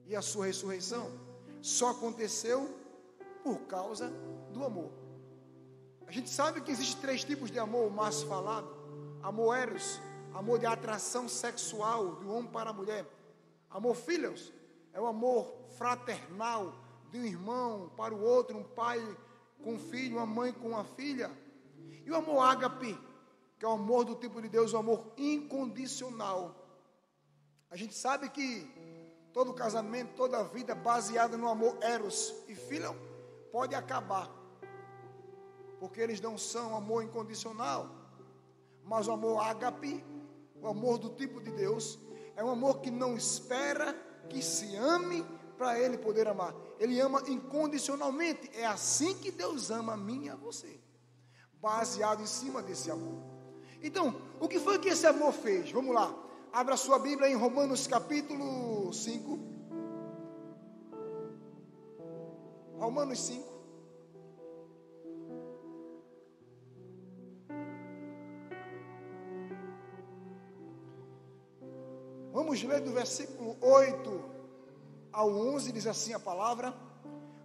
E a sua ressurreição só aconteceu por causa do amor. A gente sabe que existem 3 tipos de amor, o mais falado: amor eros, amor de atração sexual do homem para a mulher; amor philos, é o amor fraternal de um irmão para o outro, um pai com um filho, uma mãe com uma filha; e o amor ágape, que é o amor do tipo de Deus, o amor incondicional. A gente sabe que todo casamento, toda vida baseada no amor eros e philon pode acabar, porque eles não são amor incondicional. Mas o amor ágape, o amor do tipo de Deus, é um amor que não espera que se ame para ele poder amar. Ele ama incondicionalmente. É assim que Deus ama a mim e a você, baseado em cima desse amor. Então, o que foi que esse amor fez? Vamos lá, abra sua Bíblia em Romanos capítulo 5. Romanos 5. Vamos ler do versículo 8 ao 11, diz assim a palavra: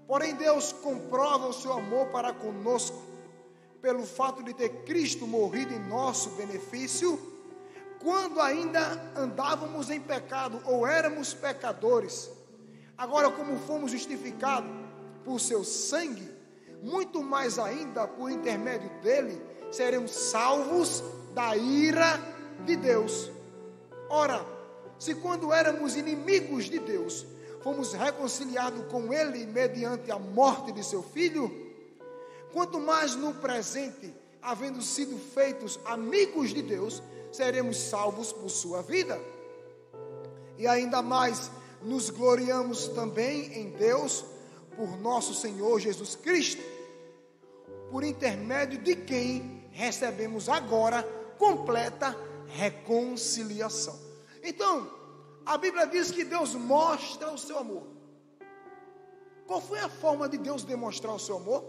porém Deus comprova o seu amor para conosco, pelo fato de ter Cristo morrido em nosso benefício, quando ainda andávamos em pecado, ou éramos pecadores. Agora, como fomos justificados por seu sangue, muito mais ainda por intermédio dele, seremos salvos da ira de Deus. Ora, se quando éramos inimigos de Deus, fomos reconciliados com ele mediante a morte de seu filho, quanto mais no presente, havendo sido feitos amigos de Deus, seremos salvos por sua vida. E ainda mais nos gloriamos também em Deus, por nosso Senhor Jesus Cristo, por intermédio de quem recebemos agora completa reconciliação. Então, a Bíblia diz que Deus mostra o seu amor. Qual foi a forma de Deus demonstrar o seu amor?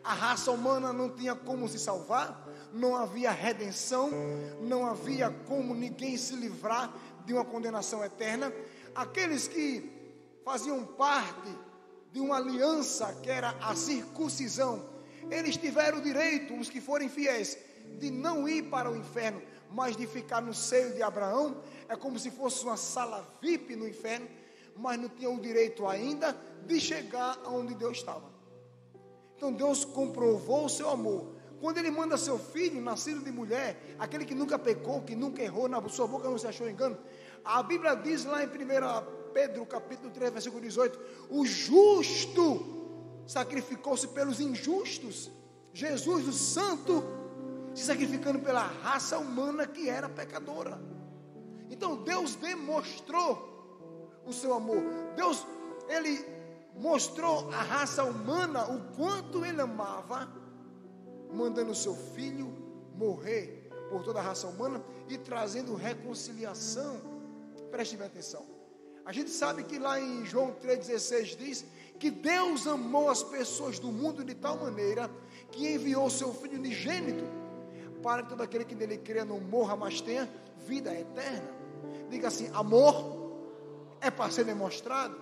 A raça humana não tinha como se salvar, não havia redenção, não havia como ninguém se livrar de uma condenação eterna. Aqueles que faziam parte de uma aliança que era a circuncisão, eles tiveram o direito, os que forem fiéis, de não ir para o inferno, mas de ficar no seio de Abraão. É como se fosse uma sala VIP no inferno, mas não tinham o direito ainda de chegar aonde Deus estava. Então Deus comprovou o seu amor quando Ele manda seu filho, nascido de mulher, aquele que nunca pecou, que nunca errou, na sua boca não se achou engano. A Bíblia diz lá em 1 Pedro capítulo 3, versículo 18, o justo sacrificou-se pelos injustos. Jesus, o santo, se sacrificando pela raça humana que era pecadora. Então Deus demonstrou o seu amor. Deus, Ele mostrou à raça humana o quanto Ele amava, mandando o seu filho morrer por toda a raça humana e trazendo reconciliação. Preste bem atenção. A gente sabe que lá em João 3,16 diz que Deus amou as pessoas do mundo de tal maneira que enviou o seu Filho unigênito, para que todo aquele que nele crê não morra, mas tenha vida eterna. Diga assim: amor é para ser demonstrado.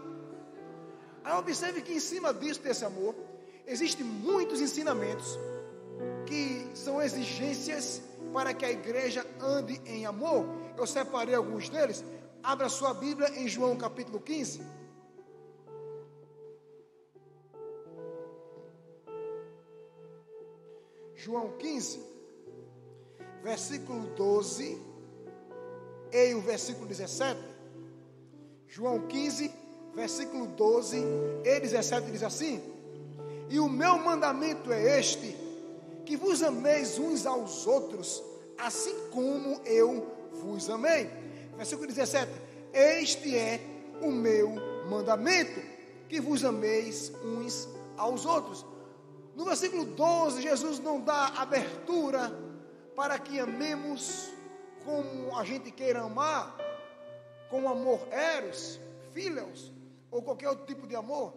Aí observe que em cima disso, desse amor, existem muitos ensinamentos que são exigências para que a igreja ande em amor. Eu separei alguns deles. Abra sua Bíblia em João capítulo 15. João 15, versículo 12 e o versículo 17. João 15, versículo 12 e 17 diz assim: e o meu mandamento é este, que vos ameis uns aos outros, assim como eu vos amei. Versículo 17: este é o meu mandamento, que vos ameis uns aos outros. No versículo 12, Jesus não dá abertura para que amemos como a gente queira amar, com amor eros, philos, ou qualquer outro tipo de amor.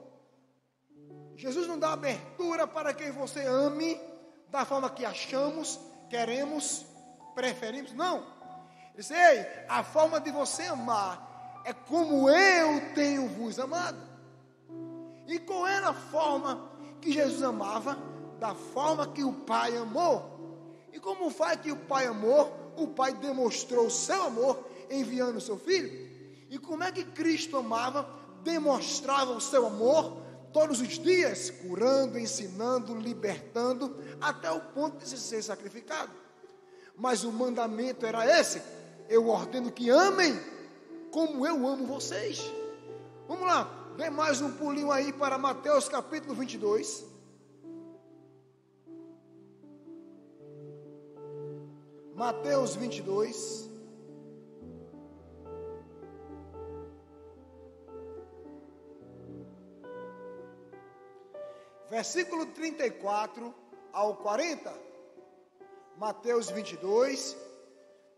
Jesus não dá abertura para que você ame da forma que achamos, queremos, preferimos. Não. Disse: ei, a forma de você amar é como eu tenho vos amado. E qual era a forma que Jesus amava? Da forma que o Pai amou. E como foi que o Pai amou? O Pai demonstrou o seu amor enviando o seu Filho. E como é que Cristo amava? Demonstrava o seu amor todos os dias, curando, ensinando, libertando, até o ponto de ser sacrificado. Mas o mandamento era esse: eu ordeno que amem como eu amo vocês. Vamos lá, dê mais um pulinho aí para Mateus capítulo 22. Mateus 22. Versículo 34 ao 40. Mateus 22,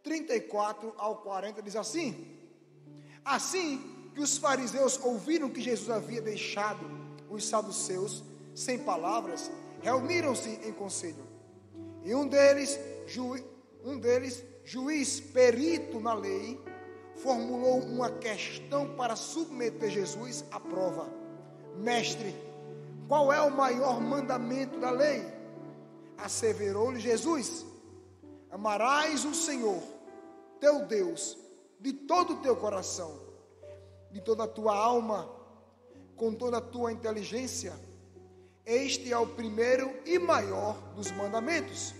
34 ao 40 diz assim: assim que os fariseus ouviram que Jesus havia deixado os saduceus sem palavras, reuniram-se em conselho. E um deles, juiz perito na lei, formulou uma questão para submeter Jesus à prova. Mestre, qual é o maior mandamento da lei? Asseverou-lhe Jesus: amarás o Senhor, teu Deus, de todo o teu coração, de toda a tua alma, com toda a tua inteligência. Este é o primeiro e maior dos mandamentos.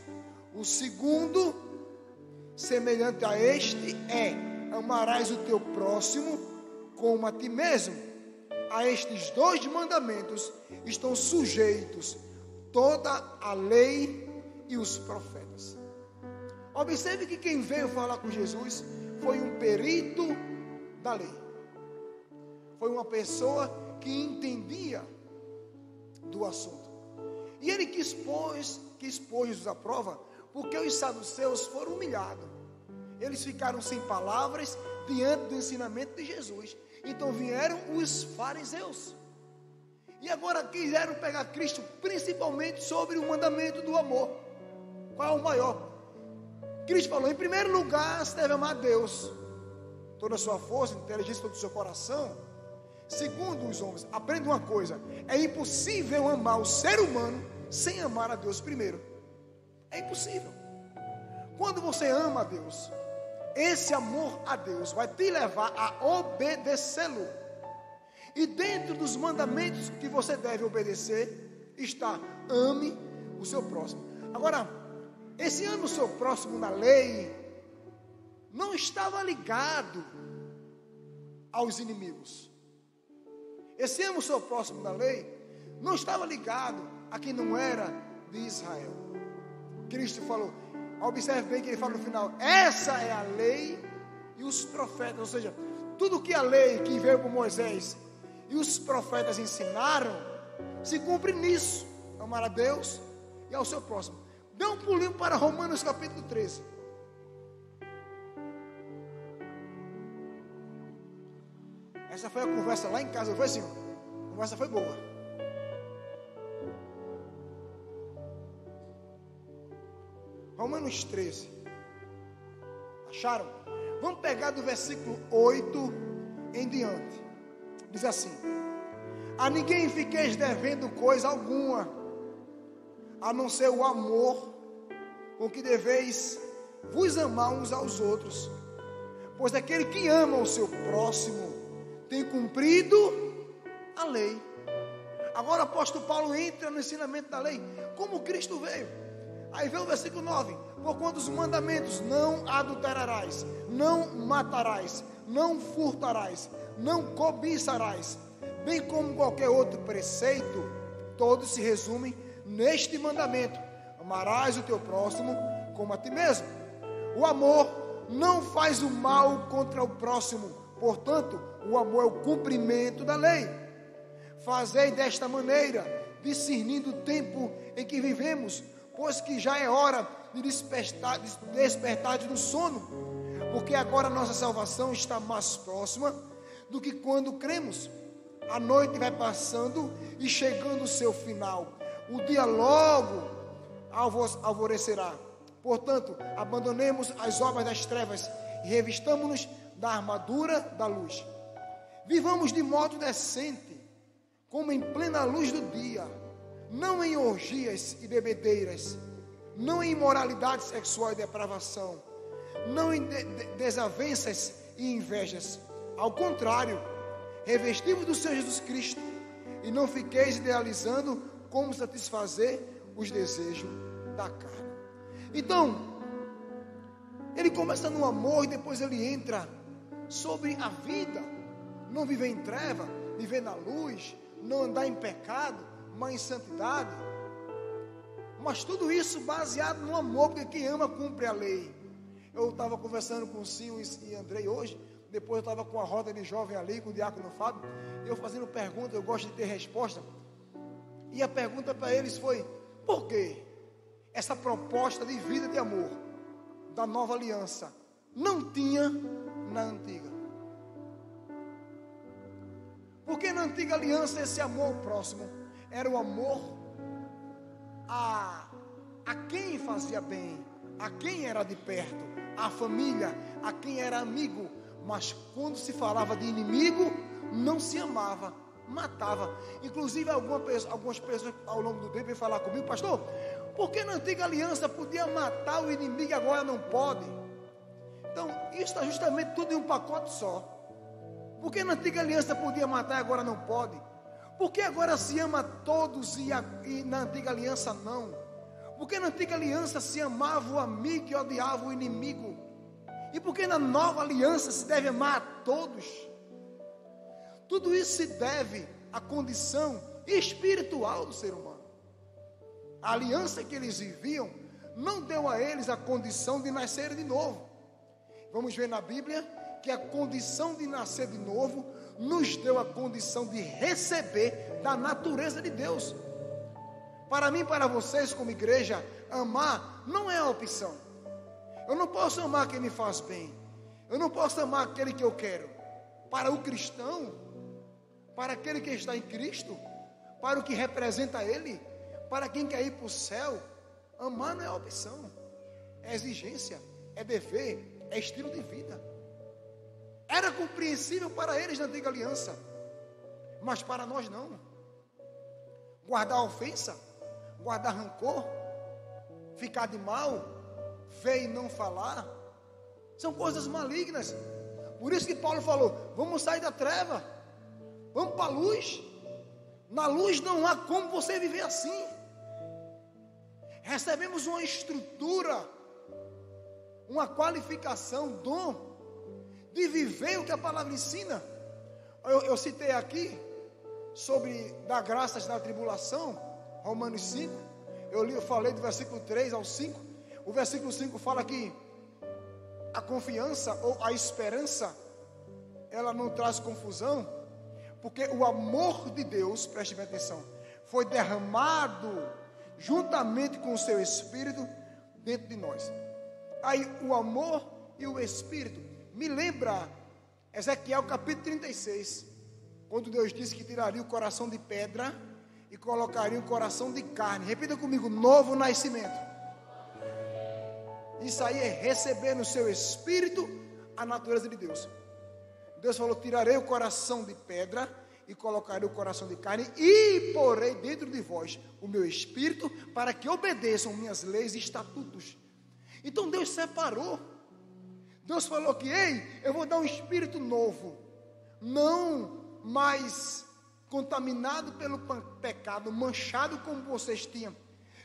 O segundo, semelhante a este, é: amarás o teu próximo como a ti mesmo. A estes dois mandamentos estão sujeitos toda a lei e os profetas. Observe que quem veio falar com Jesus foi um perito da lei. Foi uma pessoa que entendia do assunto. E ele que expôs Jesus à prova, porque os saduceus foram humilhados. Eles ficaram sem palavras diante do ensinamento de Jesus. Então vieram os fariseus. E agora quiseram pegar Cristo principalmente sobre o mandamento do amor. Qual é o maior? Cristo falou: em primeiro lugar, você deve amar a Deus, toda a sua força, inteligência, todo o seu coração. Segundo os homens, aprenda uma coisa: é impossível amar o ser humano sem amar a Deus primeiro. É impossível. Quando você ama a Deus, esse amor a Deus vai te levar a obedecê-lo. E dentro dos mandamentos que você deve obedecer está: ame o seu próximo. Agora, esse ame o seu próximo na lei não estava ligado aos inimigos. Esse ame o seu próximo na lei não estava ligado a quem não era de Israel. Cristo falou, observe bem que ele fala no final: essa é a lei e os profetas. Ou seja, tudo que a lei que veio por Moisés e os profetas ensinaram se cumpre nisso: amar a Deus e ao seu próximo. Dê um pulinho para Romanos capítulo 13. Essa foi a conversa lá em casa. Foi assim, a conversa foi boa. Romanos 13. Acharam? Vamos pegar do versículo 8 em diante. Diz assim: a ninguém fiqueis devendo coisa alguma, a não ser o amor com que deveis vos amar uns aos outros. Pois aquele que ama o seu próximo tem cumprido a lei. Agora o apóstolo Paulo entra no ensinamento da lei, como Cristo veio. Aí vem o versículo 9: porquanto os mandamentos: não adulterarás, não matarás, não furtarás, não cobiçarás, bem como qualquer outro preceito, todos se resumem neste mandamento: amarás o teu próximo como a ti mesmo. O amor não faz o mal contra o próximo, portanto, o amor é o cumprimento da lei. Fazei desta maneira, discernindo o tempo em que vivemos, pois que já é hora de despertar do sono, porque agora a nossa salvação está mais próxima do que quando cremos. A noite vai passando e chegando o seu final, o dia logo alvorecerá. Portanto, abandonemos as obras das trevas e revistamo-nos da armadura da luz. Vivamos de modo decente, como em plena luz do dia, não em orgias e bebedeiras, não em imoralidade sexual e depravação, não em desavenças e invejas. Ao contrário, revestivos do Senhor Jesus Cristo, e não fiqueis idealizando como satisfazer os desejos da carne. Então, ele começa no amor e depois ele entra sobre a vida. Não viver em treva, viver na luz, não andar em pecado, mas em santidade. Mas tudo isso baseado no amor, porque quem ama cumpre a lei. Eu estava conversando com o Cinho e Andrei hoje, depois eu estava com a roda de jovem ali, com o diácono Fábio, eu fazendo pergunta, eu gosto de ter resposta. E a pergunta para eles foi: por que essa proposta de vida de amor da nova aliança não tinha na antiga? Porque na antiga aliança esse amor ao próximo era o amor a quem fazia bem, a quem era de perto, a família, a quem era amigo. Mas quando se falava de inimigo, não se amava, matava. Inclusive algumas pessoas ao longo do tempo vêm falar comigo: pastor, por que na antiga aliança podia matar o inimigo e agora não pode? Então isso está justamente tudo em um pacote só. Por que na antiga aliança podia matar e agora não pode? Por que agora se ama todos e na antiga aliança não? Por que na antiga aliança se amava o amigo e odiava o inimigo? E por que na nova aliança se deve amar a todos? Tudo isso se deve à condição espiritual do ser humano. A aliança que eles viviam não deu a eles a condição de nascer de novo. Vamos ver na Bíblia que a condição de nascer de novo nos deu a condição de receber da natureza de Deus. Para mim, para vocês como igreja, amar não é a opção. Eu não posso amar quem me faz bem. Eu não posso amar aquele que eu quero. Para o cristão, para aquele que está em Cristo, para o que representa Ele, para quem quer ir para o céu, amar não é opção. É exigência, é dever, é estilo de vida. Era compreensível para eles na antiga aliança, mas para nós não. Guardar ofensa, guardar rancor, ficar de mal, ver e não falar, são coisas malignas. Por isso que Paulo falou: vamos sair da treva, vamos para a luz. Na luz não há como você viver assim. Recebemos uma estrutura, uma qualificação, dom de viver o que a palavra ensina. Eu citei aqui sobre dar graças na tribulação, Romanos 5. Eu falei do versículo 3 ao 5. O versículo 5 fala que a confiança ou a esperança, ela não traz confusão, porque o amor de Deus, preste bem atenção, foi derramado juntamente com o seu Espírito dentro de nós. Aí o amor e o Espírito me lembra Ezequiel capítulo 36, quando Deus disse que tiraria o coração de pedra e colocaria o coração de carne. Repita comigo: novo nascimento. Isso aí é receber no seu espírito a natureza de Deus. Deus falou: tirarei o coração de pedra e colocarei o coração de carne e porei dentro de vós o meu espírito para que obedeçam minhas leis e estatutos. Então Deus separou. Deus falou que: ei, eu vou dar um espírito novo, não mais contaminado pelo pecado, manchado como vocês tinham.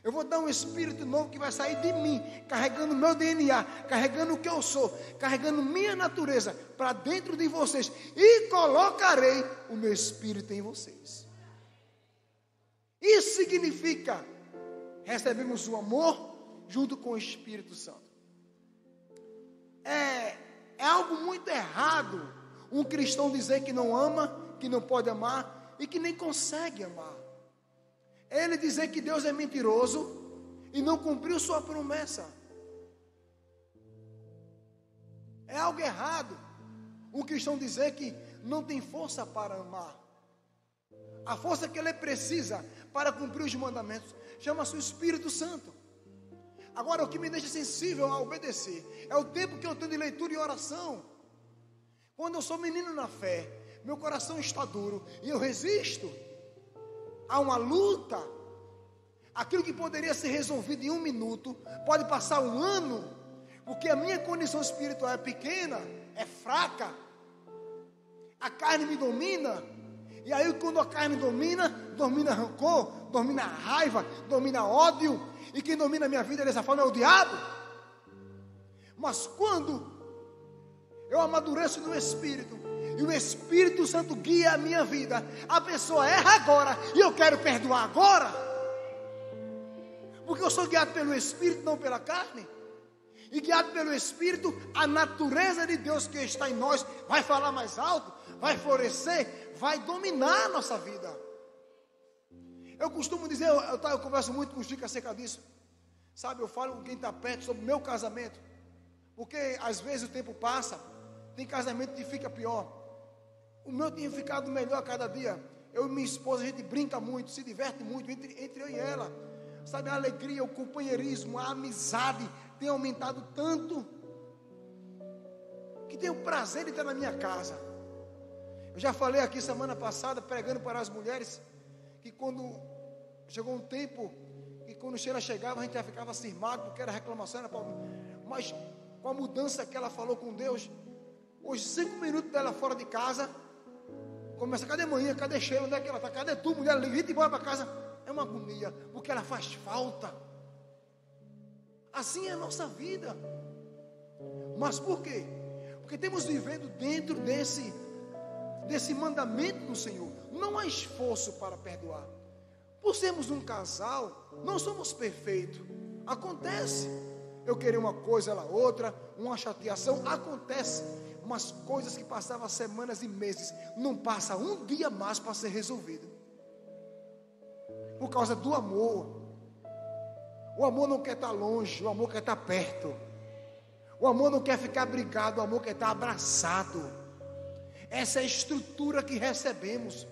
Eu vou dar um espírito novo que vai sair de mim, carregando meu DNA, carregando o que eu sou, carregando minha natureza para dentro de vocês, e colocarei o meu espírito em vocês. Isso significa: recebemos o amor junto com o Espírito Santo. É algo muito errado um cristão dizer que não ama, que não pode amar e que nem consegue amar. Ele dizer que Deus é mentiroso e não cumpriu sua promessa. É algo errado um cristão dizer que não tem força para amar. A força que ele precisa para cumprir os mandamentos chama-se o Espírito Santo. Agora, o que me deixa sensível a obedecer é o tempo que eu tenho de leitura e oração. Quando eu sou menino na fé, meu coração está duro e eu resisto a uma luta. Aquilo que poderia ser resolvido em 1 minuto pode passar 1 ano, porque a minha condição espiritual é pequena, é fraca. A carne me domina. E aí, quando a carne domina rancor, domina raiva, domina ódio. E quem domina a minha vida dessa forma é o diabo. Mas quando eu amadureço no Espírito, e o Espírito Santo guia a minha vida, a pessoa erra agora, e eu quero perdoar agora. Porque eu sou guiado pelo Espírito, não pela carne. E guiado pelo Espírito, a natureza de Deus que está em nós vai falar mais alto, vai florescer, vai dominar a nossa vida. Eu costumo dizer, eu converso muito com o Chico acerca disso. Sabe, eu falo com quem está perto sobre o meu casamento. Porque às vezes o tempo passa, tem casamento que fica pior. O meu tem ficado melhor a cada dia. Eu e minha esposa, a gente brinca muito, se diverte muito entre eu e ela. Sabe, a alegria, o companheirismo, a amizade tem aumentado tanto que tenho prazer de estar na minha casa. Eu já falei aqui semana passada, pregando para as mulheres, que quando chegou um tempo, que quando Sheila chegava, a gente já ficava cismado, porque era reclamação, era problema. Mas com a mudança que ela falou com Deus, os 5 minutos dela fora de casa, começa, cadê manhã, cadê Sheila, onde é que ela está, cadê tu, mulher, levita e bora para casa. É uma agonia, porque ela faz falta. Assim é a nossa vida. Mas por quê? Porque temos vivendo dentro desse mandamento do Senhor. Não há esforço para perdoar. Por sermos um casal, não somos perfeitos. Acontece. Eu queria uma coisa, ela outra, uma chateação, acontece. Mas coisas que passavam semanas e meses, não passa um dia mais para ser resolvido. Por causa do amor. O amor não quer estar longe, o amor quer estar perto. O amor não quer ficar brigado, o amor quer estar abraçado. Essa é a estrutura que recebemos.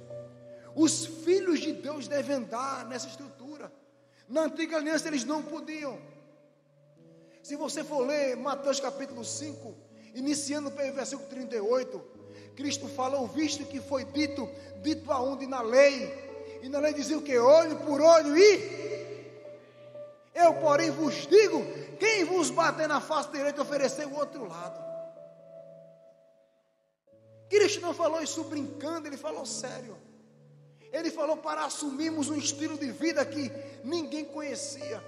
Os filhos de Deus devem andar nessa estrutura. Na antiga aliança eles não podiam. Se você for ler Mateus capítulo 5, iniciando pelo versículo 38, Cristo falou, visto que foi dito aonde? Na lei. E na lei dizia o que? Olho por olho e... Eu, porém, vos digo, quem vos bater na face direita, oferecer o outro lado. Cristo não falou isso brincando, ele falou sério. Ele falou para assumirmos um estilo de vida que ninguém conhecia.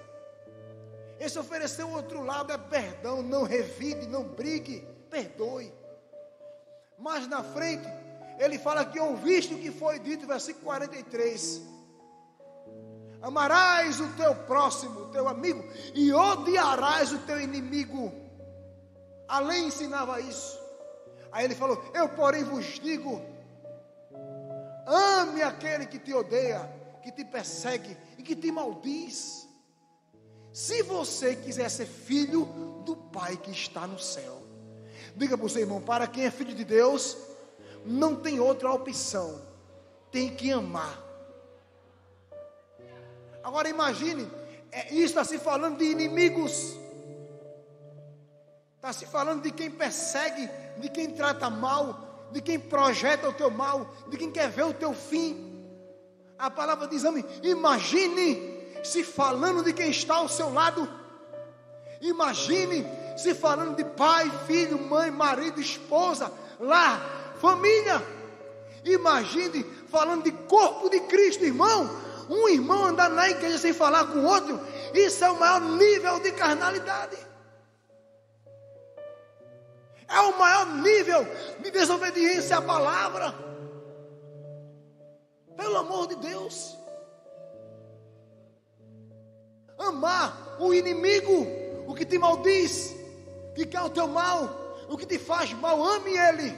Esse oferecer o outro lado é perdão, não revide, não brigue, perdoe. Mas na frente, ele fala que ouviste o que foi dito, versículo 43. Amarás o teu próximo, o teu amigo, e odiarás o teu inimigo. Além ensinava isso. Aí ele falou, eu porém vos digo, ame aquele que te odeia, que te persegue e que te maldiz. Se você quiser ser filho do Pai que está no céu. Diga para o seu irmão, para quem é filho de Deus, não tem outra opção, tem que amar. Agora imagine, isso está se falando de inimigos, está se falando de quem persegue, de quem trata mal, de quem projeta o teu mal, de quem quer ver o teu fim. A palavra diz, imagine se falando de quem está ao seu lado, imagine se falando de pai, filho, mãe, marido, esposa, lar, família. Imagine falando de corpo de Cristo, irmão. Um irmão andar na igreja sem falar com o outro, isso é o maior nível de carnalidade. É o maior nível de desobediência à palavra. Pelo amor de Deus. Amar o inimigo, o que te maldiz, que quer o teu mal, o que te faz mal, ame ele.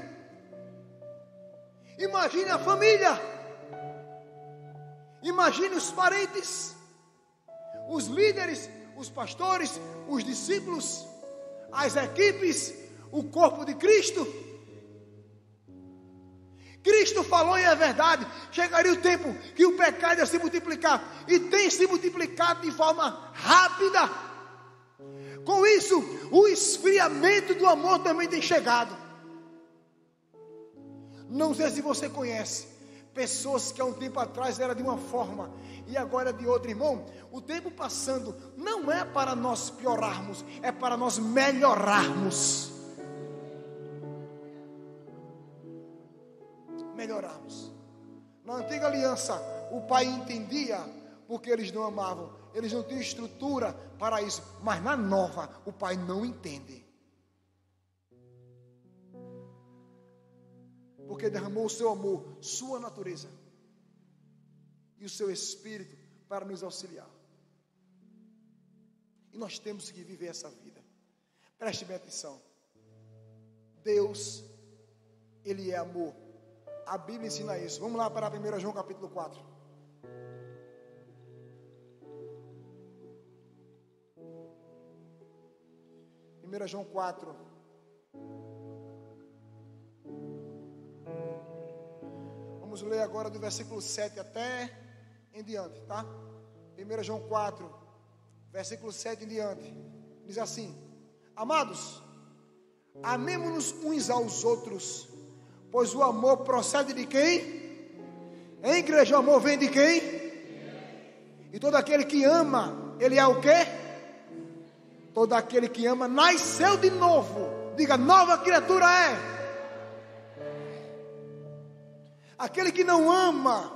Imagine a família. Imagine os parentes, os líderes, os pastores, os discípulos, as equipes, o corpo de Cristo. Cristo falou e é verdade, chegaria o tempo que o pecado ia se multiplicar, e tem se multiplicado de forma rápida. Com isso, o esfriamento do amor também tem chegado. Não sei se você conhece pessoas que há um tempo atrás era de uma forma e agora é de outra. Irmão, o tempo passando não é para nós piorarmos, é para nós melhorarmos. Na antiga aliança, o pai entendia porque eles não amavam, eles não tinham estrutura para isso. Mas na nova, o pai não entende, porque derramou o seu amor, sua natureza e o seu espírito para nos auxiliar. E nós temos que viver essa vida. Preste bem atenção. Deus, Ele é amor. A Bíblia ensina isso. Vamos lá para 1 João capítulo 4. João 4. Vamos ler agora do versículo 7 até em diante, tá? 1 João 4, versículo 7 em diante. Diz assim: Amados, amemo-nos uns aos outros, pois o amor procede de quem? Em igreja, o amor vem de quem? E todo aquele que ama, ele é o quê? Todo aquele que ama nasceu de novo. Diga, nova criatura é. Aquele que não ama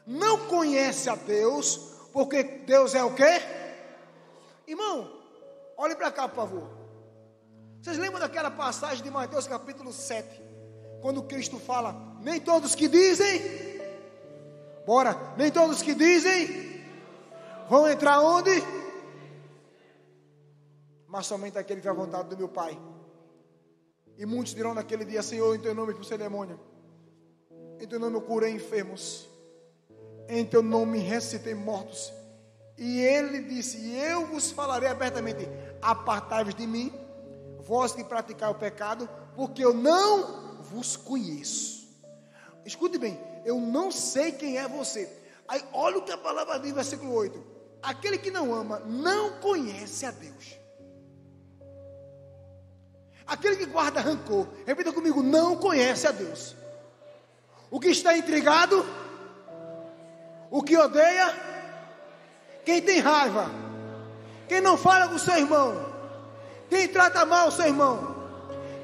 não conhece a Deus, porque Deus é o quê? Irmão, olhe para cá, por favor. Vocês lembram daquela passagem de Mateus capítulo 7, quando Cristo fala: nem todos que dizem, nem todos que dizem vão entrar onde? Mas somente aquele que é a vontade do meu Pai. E muitos dirão naquele dia: Senhor, em teu nome expulsei demônio, em teu nome eu curei enfermos, em teu nome ressuscitei mortos. E ele disse: e eu vos falarei abertamente: apartai-vos de mim, vós que praticai o pecado, porque eu não vos conheço. Escute bem, eu não sei quem é você. Aí olha o que a palavra diz, versículo 8: aquele que não ama não conhece a Deus. Aquele que guarda rancor, repita comigo, não conhece a Deus. O que está intrigado, o que odeia, quem tem raiva, quem não fala com o seu irmão, quem trata mal o seu irmão,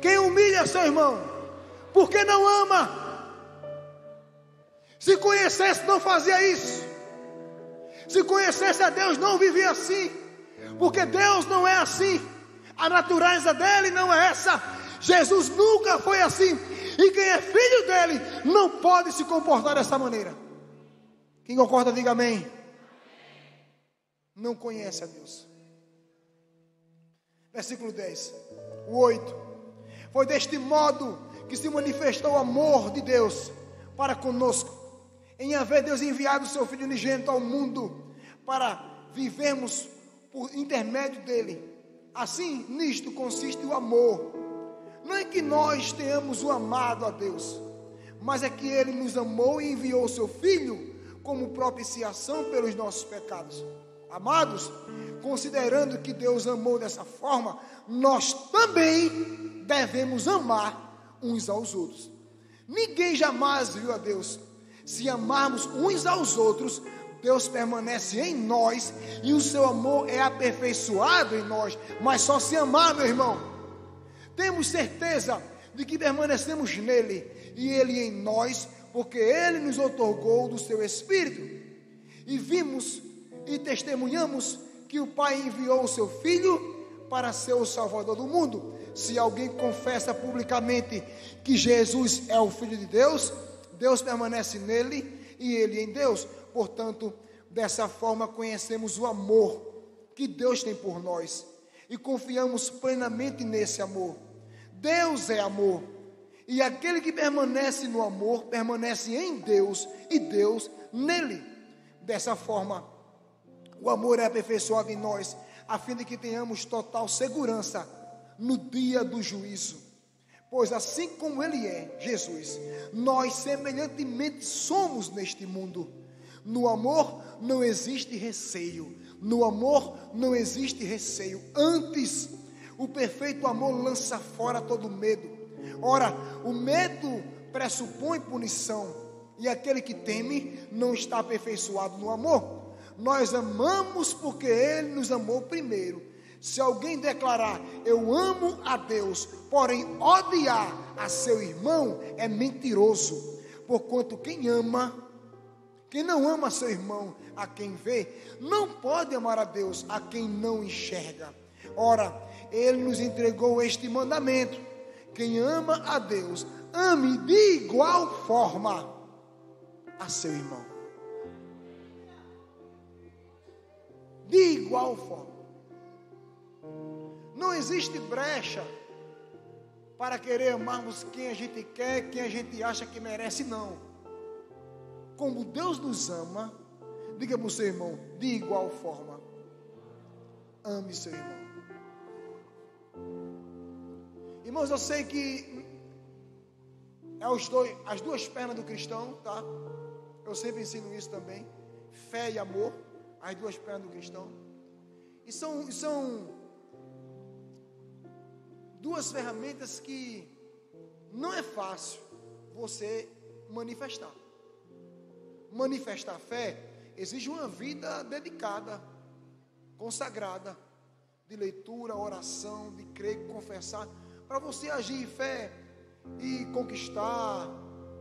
quem humilha seu irmão, porque não ama. Se conhecesse, não fazia isso. Se conhecesse a Deus, não vivia assim, porque Deus não é assim. A natureza dele não é essa. Jesus nunca foi assim. E quem é filho dele não pode se comportar dessa maneira. Quem concorda, diga amém. Não conhece a Deus. Versículo 10, o 8. Foi deste modo que se manifestou o amor de Deus para conosco, em haver Deus enviado o seu Filho unigênito ao mundo, para vivermos por intermédio dele. Assim, nisto consiste o amor. Não é que nós tenhamos o amado a Deus, mas é que Ele nos amou e enviou o seu Filho como propiciação pelos nossos pecados. Amados, considerando que Deus amou dessa forma, nós também devemos amar uns aos outros. Ninguém jamais viu a Deus. Se amarmos uns aos outros, Deus permanece em nós e o seu amor é aperfeiçoado em nós. Mas só se amar, meu irmão. Temos certeza de que permanecemos nele e ele em nós, porque ele nos outorgou do seu Espírito. E vimos e testemunhamos que o Pai enviou o seu Filho para ser o Salvador do mundo. Se alguém confessa publicamente que Jesus é o Filho de Deus, Deus permanece nele e ele em Deus. Portanto, dessa forma conhecemos o amor que Deus tem por nós e confiamos plenamente nesse amor. Deus é amor, e aquele que permanece no amor permanece em Deus e Deus nele. Dessa forma, o amor é aperfeiçoado em nós, a fim de que tenhamos total segurança no dia do juízo. Pois assim como ele é, Jesus, nós semelhantemente somos neste mundo. No amor não existe receio. No amor não existe receio. Antes, o perfeito amor lança fora todo medo. Ora, o medo pressupõe punição, e aquele que teme não está aperfeiçoado no amor. Nós amamos porque Ele nos amou primeiro. Se alguém declarar, eu amo a Deus, porém odiar a seu irmão, é mentiroso. Porquanto quem não ama seu irmão, a quem vê, não pode amar a Deus, a quem não enxerga. Ora, Ele nos entregou este mandamento: quem ama a Deus, ame de igual forma a seu irmão. De igual forma. Não existe brecha para querer amarmos quem a gente quer, quem a gente acha que merece, não. Como Deus nos ama, diga para o seu irmão, de igual forma, ame seu irmão. Irmãos, eu sei que as duas pernas do cristão, tá? Eu sempre ensino isso também. Fé e amor, as duas pernas do cristão. E são duas ferramentas que não é fácil você manifestar. Manifestar fé exige uma vida dedicada, consagrada, de leitura, oração, de crer, confessar, para você agir em fé e conquistar,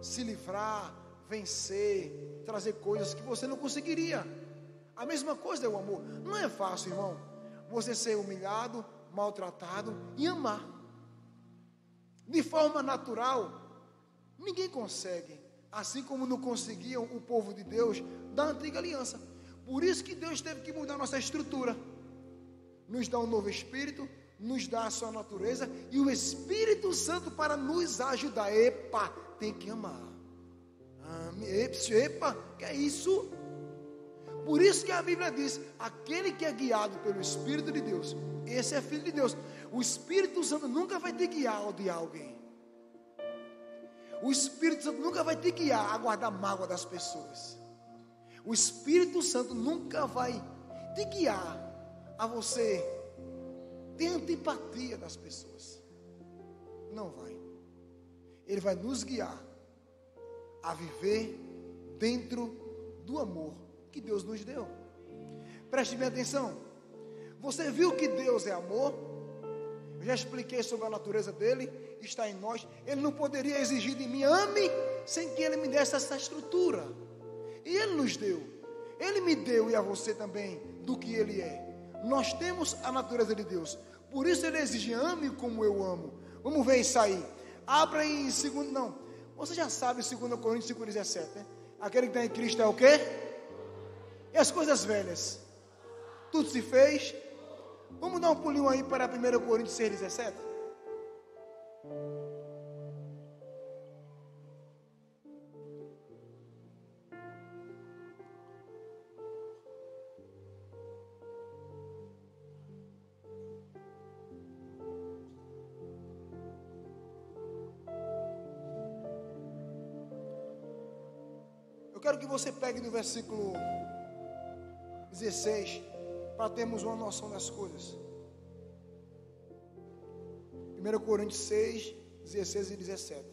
se livrar, vencer, trazer coisas que você não conseguiria. A mesma coisa é o amor. Não é fácil, irmão, você ser humilhado, maltratado e amar. De forma natural, ninguém consegue. Assim como não conseguiam o povo de Deus da antiga aliança. Por isso que Deus teve que mudar nossa estrutura. Nos dá um novo espírito, nos dá a sua natureza e o Espírito Santo para nos ajudar. Epa, tem que amar. Epa, que é isso? Por isso que a Bíblia diz, aquele que é guiado pelo Espírito de Deus, esse é filho de Deus. O Espírito Santo nunca vai te guiar a odiar alguém. O Espírito Santo nunca vai te guiar a guardar mágoa das pessoas. O Espírito Santo nunca vai te guiar a você ter antipatia das pessoas. Não vai. Ele vai nos guiar a viver dentro do amor que Deus nos deu. Preste bem atenção. Você viu que Deus é amor? Eu já expliquei sobre a natureza dele, está em nós. Ele não poderia exigir de mim, ame, sem que ele me desse essa estrutura. E ele nos deu. Ele me deu e a você também do que ele é. Nós temos a natureza de Deus. Por isso ele exige, ame como eu amo. Vamos ver isso aí. Abra em segundo, não. Você já sabe 2 Coríntios 5,17, né? Aquele que está em Cristo é o quê? E as coisas velhas? Tudo se fez. Vamos dar um pulinho aí para 1 Coríntios 6,17. Eu quero que você pegue do versículo 16, para termos uma noção das coisas. 1 Coríntios 6, 16 e 17.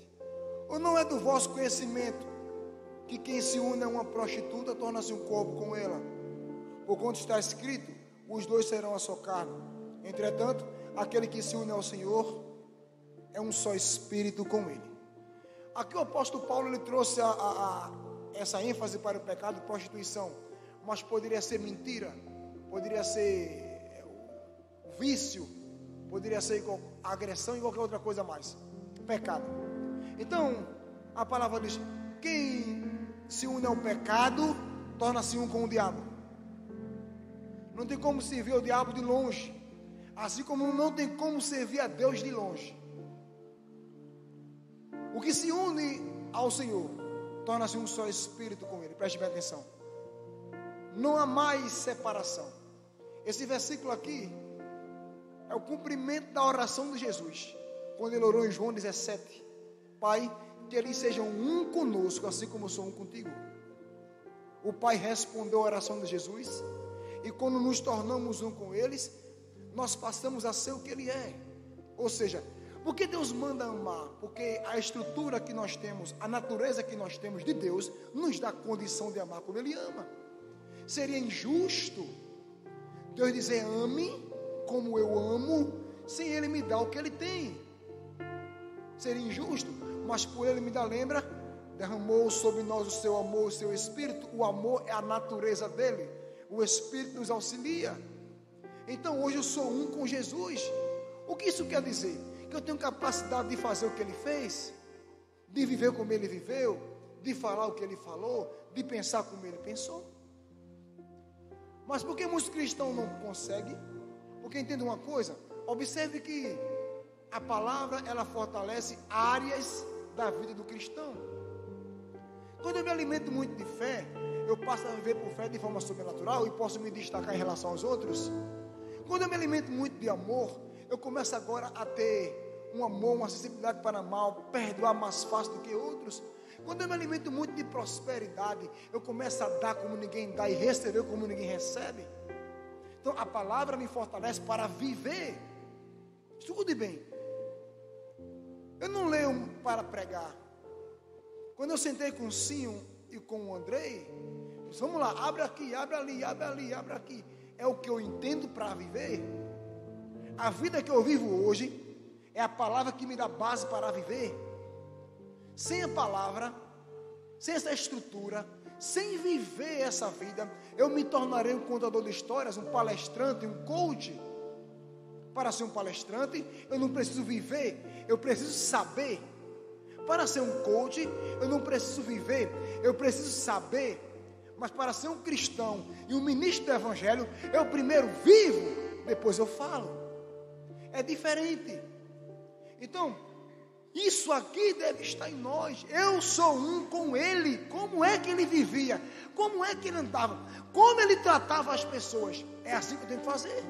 Ou não é do vosso conhecimento que quem se une a uma prostituta torna-se um corpo com ela? Porquanto está escrito, os dois serão a sua carne. Entretanto, aquele que se une ao Senhor é um só espírito com ele. Aqui o apóstolo Paulo ele trouxe essa ênfase para o pecado, prostituição, mas poderia ser mentira, poderia ser vício, poderia ser agressão e qualquer outra coisa mais, pecado. Então, a palavra diz, quem se une ao pecado, torna-se um com o diabo. Não tem como servir ao diabo de longe, assim como não tem como servir a Deus de longe. O que se une ao Senhor, torna-se um só espírito com ele. Preste bem atenção. Não há mais separação. Esse versículo aqui é o cumprimento da oração de Jesus, quando ele orou em João 17: Pai, que eles sejam um conosco, assim como eu sou um contigo. o Pai respondeu a oração de Jesus, e quando nos tornamos um com eles, nós passamos a ser o que Ele é. Ou seja, por que Deus manda amar? Porque a estrutura que nós temos, a natureza que nós temos de Deus, nos dá condição de amar como Ele ama. Seria injusto Deus dizer ame como eu amo, sem Ele me dar o que Ele tem. Seria injusto, mas por Ele me dar, lembra? Derramou sobre nós o seu amor, o seu Espírito. O amor é a natureza dEle, o Espírito nos auxilia. Então hoje eu sou um com Jesus. O que isso quer dizer? Que eu tenho capacidade de fazer o que Ele fez, de viver como Ele viveu, de falar o que Ele falou, de pensar como Ele pensou. Mas por que muitos cristãos não conseguem? Porque entenda uma coisa, observe que a palavra, ela fortalece áreas da vida do cristão. Quando eu me alimento muito de fé, eu passo a viver por fé de forma sobrenatural e posso me destacar em relação aos outros. Quando eu me alimento muito de amor, eu começo agora a ter um amor, uma sensibilidade para amar, perdoar mais fácil do que outros. Quando eu me alimento muito de prosperidade, eu começo a dar como ninguém dá e receber como ninguém recebe. Então a palavra me fortalece para viver. Escute bem, eu não leio para pregar. Quando eu sentei com o Cinho e com o Andrei, eu disse, vamos lá, abre aqui, abre ali, abre ali, abre aqui. É o que eu entendo para viver. A vida que eu vivo hoje é a palavra que me dá base para viver. Sem a palavra, sem essa estrutura, sem viver essa vida, eu me tornarei um contador de histórias, um palestrante, um coach. Para ser um palestrante, eu não preciso viver, eu preciso saber. Para ser um coach, eu não preciso viver, eu preciso saber. Mas para ser um cristão e um ministro do Evangelho, eu primeiro vivo, depois eu falo. É diferente. Então, isso aqui deve estar em nós. Eu sou um com Ele. Como é que Ele vivia? Como é que Ele andava? Como Ele tratava as pessoas? É assim que eu tenho que fazer.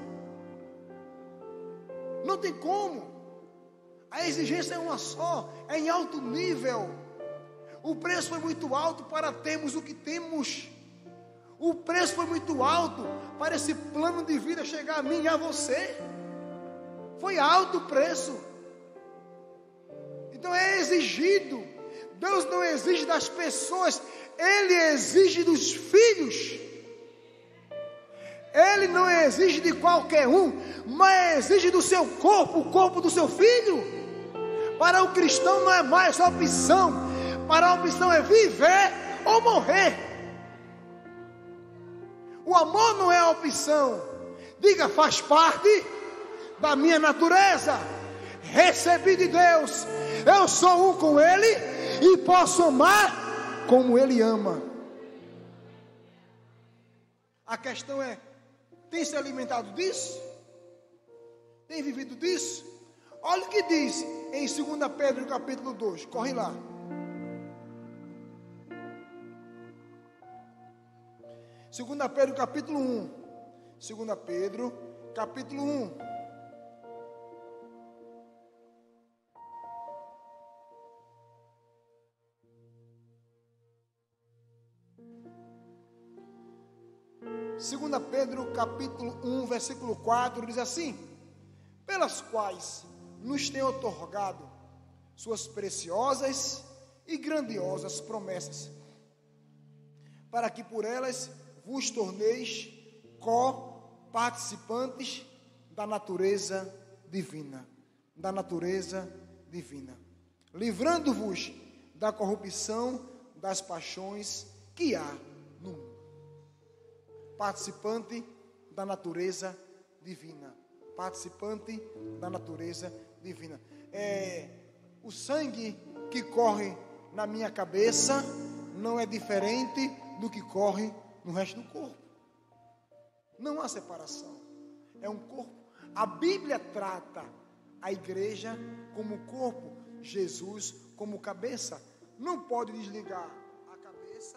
Não tem como. A exigência é uma só, é em alto nível. O preço foi muito alto para termos o que temos. O preço foi muito alto para esse plano de vida chegar a mim e a você. Foi alto o preço. Então é exigido. Deus não exige das pessoas, Ele exige dos filhos. Ele não exige de qualquer um, mas exige do seu corpo, o corpo do seu filho. Para o cristão não é mais opção. Para a opção é viver ou morrer. O amor não é a opção. Diga, faz parte da minha natureza. Recebi de Deus. Eu sou um com Ele e posso amar como Ele ama. A questão é, tem se alimentado disso? Tem vivido disso? Olha o que diz em 2 Pedro capítulo 2. Corre lá. 2 Pedro capítulo 1. 2 Pedro capítulo 1. Segunda Pedro capítulo 1, versículo 4, diz assim: pelas quais nos tem otorgado suas preciosas e grandiosas promessas, para que por elas vos torneis co-participantes da natureza divina, livrando-vos da corrupção das paixões que há no mundo. Participante da natureza divina. Participante da natureza divina. O sangue que corre na minha cabeça não é diferente do que corre no resto do corpo. Não há separação. É um corpo. A Bíblia trata a igreja como corpo, Jesus como cabeça. Não pode desligar a cabeça.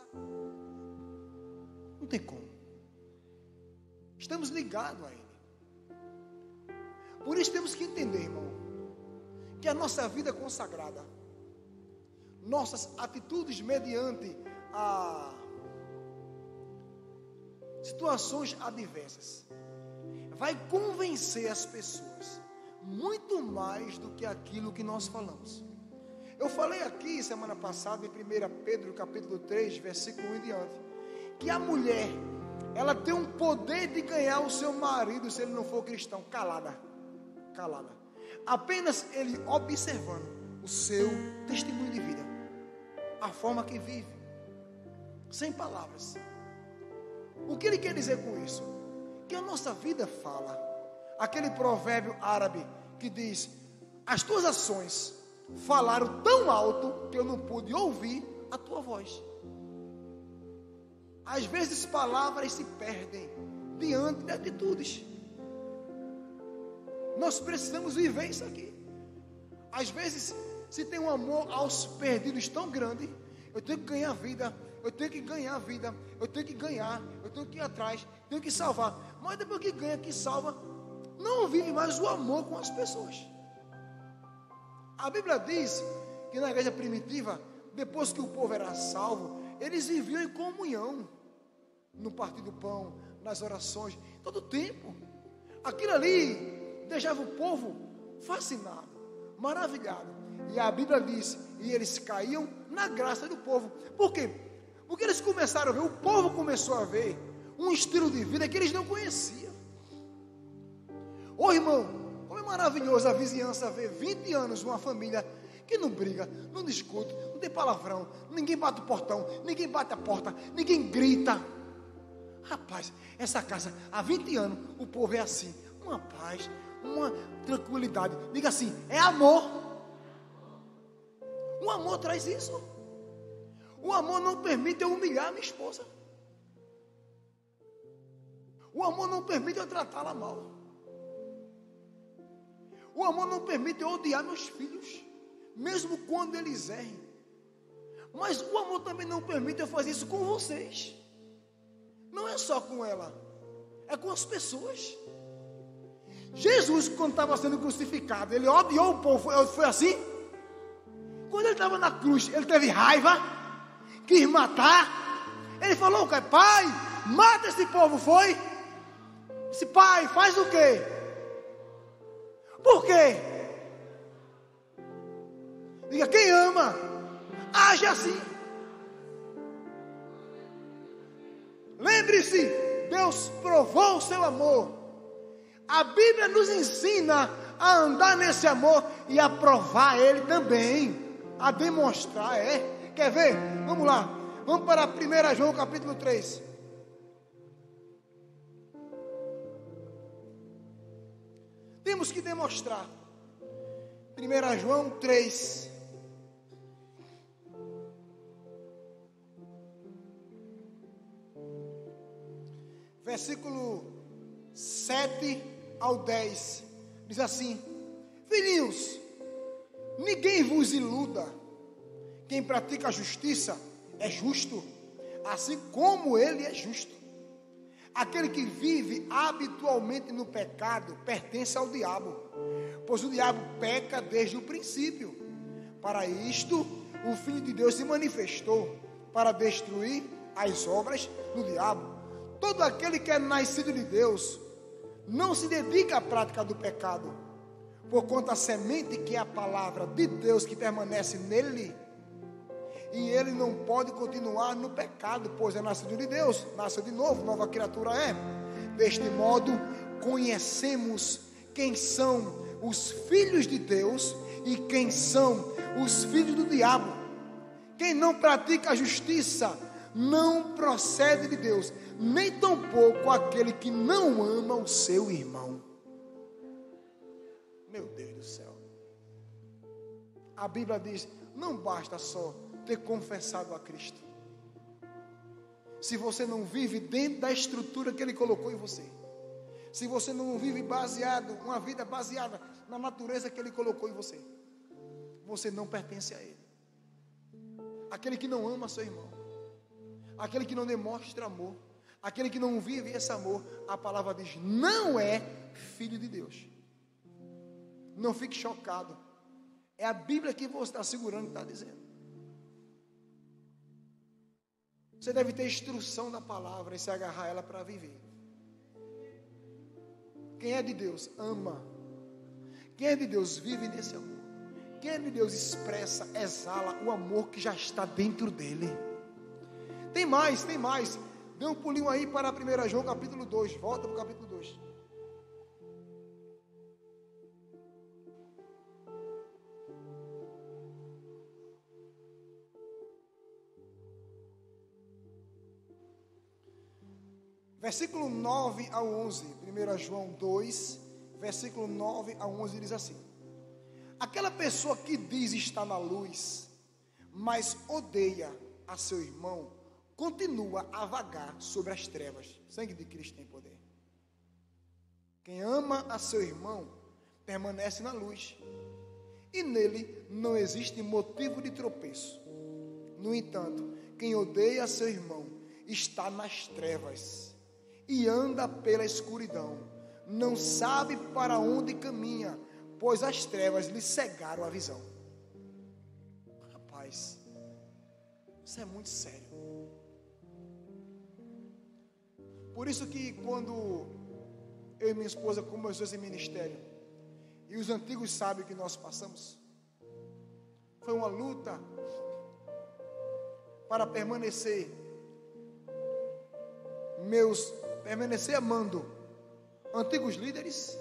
Não tem como. Estamos ligados a Ele. Por isso temos que entender, irmão, que a nossa vida consagrada, nossas atitudes mediante situações adversas, vai convencer as pessoas muito mais do que aquilo que nós falamos. Eu falei aqui semana passada em 1 Pedro capítulo 3, versículo 1 em diante, que a mulher, ela tem um poder de ganhar o seu marido se ele não for cristão, calada, apenas ele observando o seu testemunho de vida, a forma que vive, sem palavras. O que ele quer dizer com isso? Que a nossa vida fala. Aquele provérbio árabe que diz: as tuas ações falaram tão alto que eu não pude ouvir a tua voz. Às vezes palavras se perdem diante de atitudes. Nós precisamos viver isso aqui. Às vezes se tem um amor aos perdidos tão grande, eu tenho que ganhar vida, eu tenho que ganhar a vida, eu tenho que ganhar, eu tenho que ir atrás, tenho que salvar. Mas depois que ganha, que salva, não vive mais o amor com as pessoas. A Bíblia diz que na igreja primitiva, depois que o povo era salvo, eles viviam em comunhão, no partir do pão, nas orações, todo o tempo. Aquilo ali deixava o povo fascinado, maravilhado. E a Bíblia diz, e eles caíam na graça do povo. Por quê? Porque eles começaram a ver, o povo começou a ver um estilo de vida que eles não conheciam. Ô irmão, como é maravilhoso a vizinhança ver 20 anos uma família que não briga, não discute, não tem palavrão, ninguém bate o portão, ninguém bate a porta, ninguém grita. Rapaz, essa casa, há 20 anos, o povo é assim, uma paz, uma tranquilidade. Diga assim, é amor. O amor traz isso. O amor não permite eu humilhar a minha esposa. O amor não permite eu tratá-la mal. O amor não permite eu odiar meus filhos, mesmo quando eles errem. Mas o amor também não permite eu fazer isso com vocês. Não é só com ela, é com as pessoas. Jesus, quando estava sendo crucificado, ele odiou o povo, foi assim? Quando ele estava na cruz, ele teve raiva, quis matar. Ele falou, pai, mata esse povo, foi? Disse, pai, faz o quê? Por quê? Diga, quem ama, age assim. Lembre-se, Deus provou o seu amor. A Bíblia nos ensina a andar nesse amor e a provar ele também, a demonstrar, Quer ver? Vamos lá. Vamos para 1 João capítulo 3. Temos que demonstrar. 1 João 3. Versículo 7 ao 10. Diz assim: filhinhos, ninguém vos iluda. Quem pratica a justiça é justo, assim como ele é justo. Aquele que vive habitualmente no pecado pertence ao diabo, pois o diabo peca desde o princípio. Para isto, o Filho de Deus se manifestou, para destruir as obras do diabo. Todo aquele que é nascido de Deus não se dedica à prática do pecado, porquanto a semente que é a palavra de Deus que permanece nele, e ele não pode continuar no pecado, pois é nascido de Deus, nasceu de novo, nova criatura é. Deste modo, conhecemos quem são os filhos de Deus e quem são os filhos do diabo. Quem não pratica a justiça não procede de Deus, nem tampouco aquele que não ama o seu irmão. Meu Deus do céu. A Bíblia diz, não basta só ter confessado a Cristo, se você não vive dentro da estrutura que Ele colocou em você, se você não vive baseado, uma vida baseada na natureza que Ele colocou em você, você não pertence a Ele. Aquele que não ama seu irmão, aquele que não demonstra amor, aquele que não vive esse amor, a palavra diz, não é filho de Deus. Não fique chocado, é a Bíblia que você está segurando que está dizendo. Você deve ter instrução da palavra e se agarrar a ela para viver. Quem é de Deus ama. Quem é de Deus vive nesse amor. Quem é de Deus expressa, exala o amor que já está dentro dele. Tem mais, tem mais. Dê um pulinho aí para 1 João capítulo 2. Volta para o capítulo 2. Versículo 9 a 11. 1 João 2, versículo 9 a 11 diz assim: aquela pessoa que diz estar na luz, mas odeia a seu irmão, continua a vagar sobre as trevas. O sangue de Cristo tem poder. Quem ama a seu irmão permanece na luz, e nele não existe motivo de tropeço. No entanto, quem odeia a seu irmão está nas trevas e anda pela escuridão, não sabe para onde caminha, pois as trevas lhe cegaram a visão. Rapaz, isso é muito sério. Por isso que quando eu e minha esposa começamos esse ministério, e os antigos sabem o que nós passamos, foi uma luta para permanecer amando antigos líderes,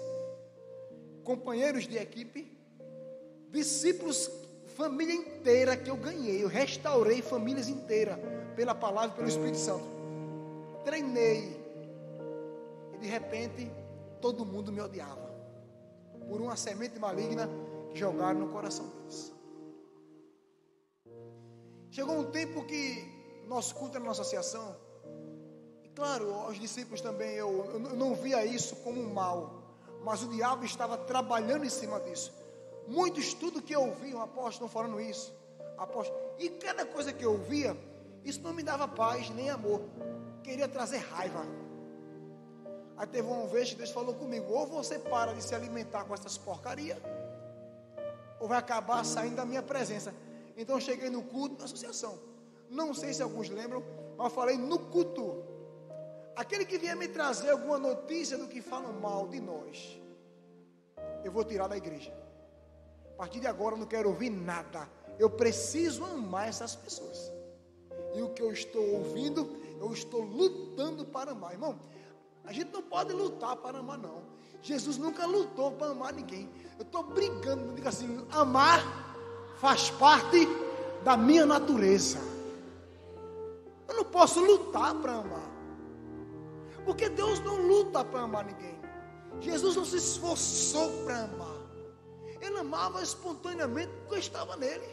companheiros de equipe, discípulos, família inteira que eu ganhei. Eu restaurei famílias inteiras pela palavra e pelo Espírito Santo. Treinei e de repente todo mundo me odiava por uma semente maligna que jogaram no coração deles. Chegou um tempo que nosso culto era na nossa associação. Claro, os discípulos também, eu não via isso como um mal, mas o diabo estava trabalhando em cima disso. Muito estudo que eu ouvia, um apóstolo falando isso, e cada coisa que eu ouvia, isso não me dava paz nem amor, queria trazer raiva. Aí teve uma vez que Deus falou comigo: ou você para de se alimentar com essas porcarias, ou vai acabar saindo da minha presença. Então eu cheguei no culto da associação, não sei se alguns lembram, mas eu falei no culto: aquele que vier me trazer alguma notícia do que falam mal de nós, eu vou tirar da igreja. A partir de agora eu não quero ouvir nada. Eu preciso amar essas pessoas. E o que eu estou ouvindo, eu estou lutando para amar. Irmão, a gente não pode lutar para amar, não. Jesus nunca lutou para amar ninguém. Eu estou brigando, não digo assim, amar faz parte da minha natureza. Eu não posso lutar para amar. Porque Deus não luta para amar ninguém. Jesus não se esforçou para amar. Ele amava espontaneamente porque estava nele.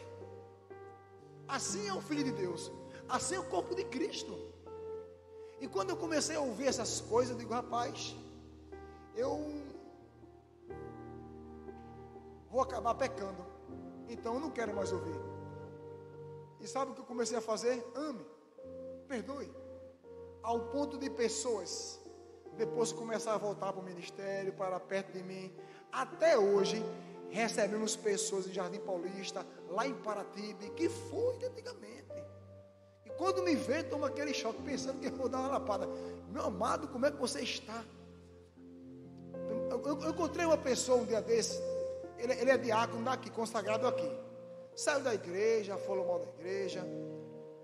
Assim é o Filho de Deus. Assim é o corpo de Cristo. E quando eu comecei a ouvir essas coisas, eu digo: rapaz, eu vou acabar pecando. Então eu não quero mais ouvir. E sabe o que eu comecei a fazer? Ame, perdoe. Ao ponto de pessoas depois começar a voltar para o ministério, para perto de mim. Até hoje recebemos pessoas em Jardim Paulista, lá em Paratibe, que foi de antigamente. E quando me vê, toma aquele choque, pensando que eu vou dar uma lapada. Meu amado, como é que você está? Eu encontrei uma pessoa um dia desse. Ele é diácono daqui, consagrado aqui. Saiu da igreja, falou mal da igreja.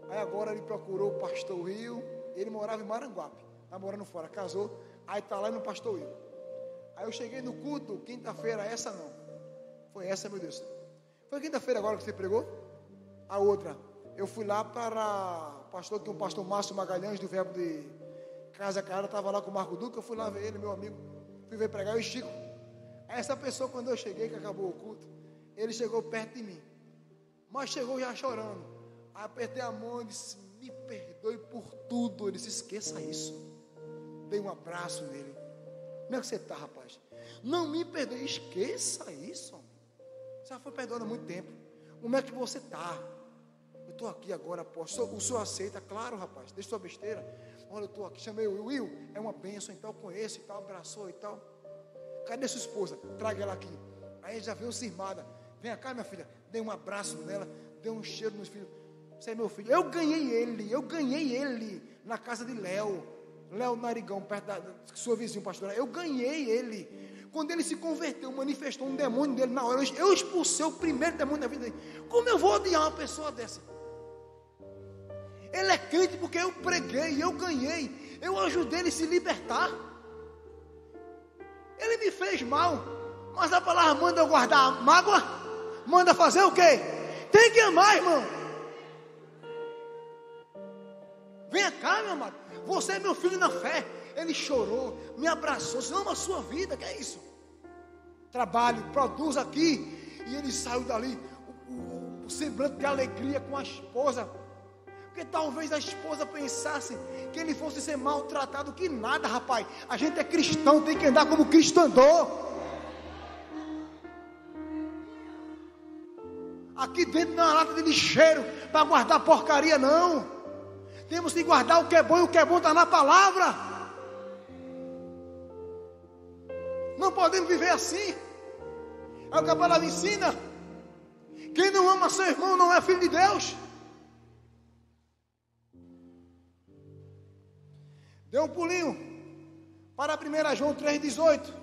Aí agora ele procurou o pastor Will. Ele morava em Maranguape, está morando fora, casou, aí está lá no pastor Will. Aí eu cheguei no culto, quinta-feira, essa não, foi essa, meu Deus. Foi quinta-feira agora que você pregou? A outra, eu fui lá para pastor, que é o pastor Márcio Magalhães, do Verbo de Casa Cara, estava lá com o Marco Duca, eu fui lá ver ele, meu amigo, fui ver pregar, eu e Chico. Aí essa pessoa, quando eu cheguei, que acabou o culto, ele chegou perto de mim, mas chegou já chorando. Aí apertei a mão e disse: me perdoe por tudo. Ele disse: esqueça isso. Dei um abraço nele. Como é que você está, rapaz? Não me perdoe. Esqueça isso. Você já foi perdoado há muito tempo. Como é que você está? Eu estou aqui agora, apóstolo. O senhor aceita? Claro, rapaz, deixa sua besteira. Olha, eu estou aqui, chamei o Will, é uma bênção, então conheço e tal, abraçou e tal. Cadê sua esposa? Traga ela aqui. Aí já veio cismada. Vem cá, minha filha. Dei um abraço nela, dei um cheiro nos filhos. Você é meu filho. Eu ganhei ele na casa de Léo Narigão, perto da sua vizinha, pastora. Eu ganhei ele. Quando ele se converteu, manifestou um demônio dele na hora. Eu expulsei o primeiro demônio da vida dele. Como eu vou odiar uma pessoa dessa? Ele é crente porque eu preguei, eu ganhei, eu ajudei ele a se libertar. Ele me fez mal, mas a palavra manda eu guardar a mágoa, manda fazer o quê? Tem que amar, irmão. Venha cá, meu amado. Você é meu filho na fé. Ele chorou, me abraçou. Você ama a sua vida, que é isso? Trabalho, produz aqui. E ele saiu dali, o semblante de alegria com a esposa. Porque talvez a esposa pensasse que ele fosse ser maltratado. Que nada, rapaz. A gente é cristão, tem que andar como Cristo andou. Aqui dentro não é uma lata de lixeiro para guardar porcaria, não. Temos que guardar o que é bom, e o que é bom está na palavra. Não podemos viver assim. É o que a palavra ensina. Quem não ama seu irmão não é filho de Deus. Dê um pulinho para 1 João 3,18.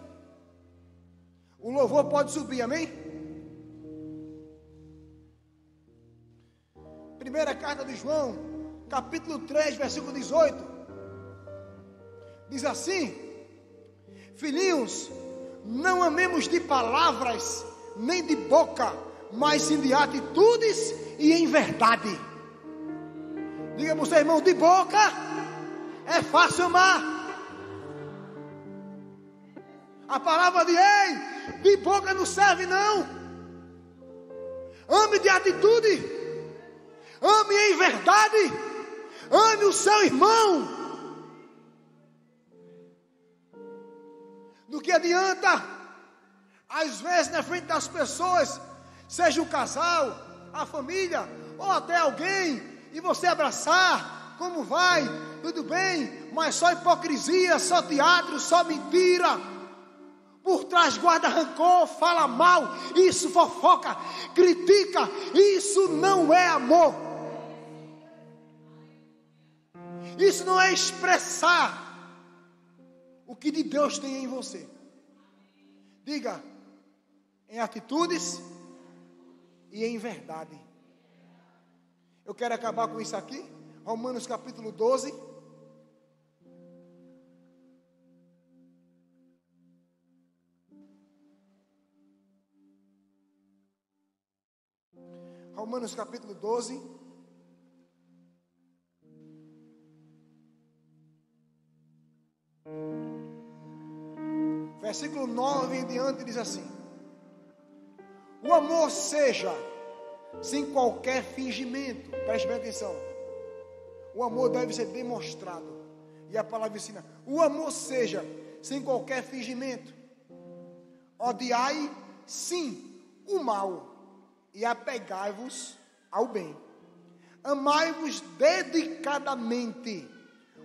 O louvor pode subir, amém? Primeira carta de João, capítulo 3, versículo 18. Diz assim: filhinhos, não amemos de palavras, nem de boca, mas sim de atitudes e em verdade. Diga para o seu irmão, de boca é fácil amar. A palavra de ei, de boca não serve não. Ame de atitude, ame em verdade, ame o seu irmão. Do que adianta, às vezes na frente das pessoas, seja o casal, a família, ou até alguém, e você abraçar, como vai, tudo bem, mas só hipocrisia, só teatro, só mentira, por trás guarda rancor, fala mal, isso fofoca, critica, isso não é amor, isso não é expressar o que de Deus tem em você. Diga, em atitudes e em verdade. Eu quero acabar com isso aqui. Romanos capítulo 12. Romanos capítulo 12. Versículo 9 em diante diz assim: o amor seja sem qualquer fingimento. Preste bem atenção. O amor deve ser demonstrado. E a palavra ensina: o amor seja sem qualquer fingimento. Odiai sim o mal e apegai-vos ao bem. Amai-vos dedicadamente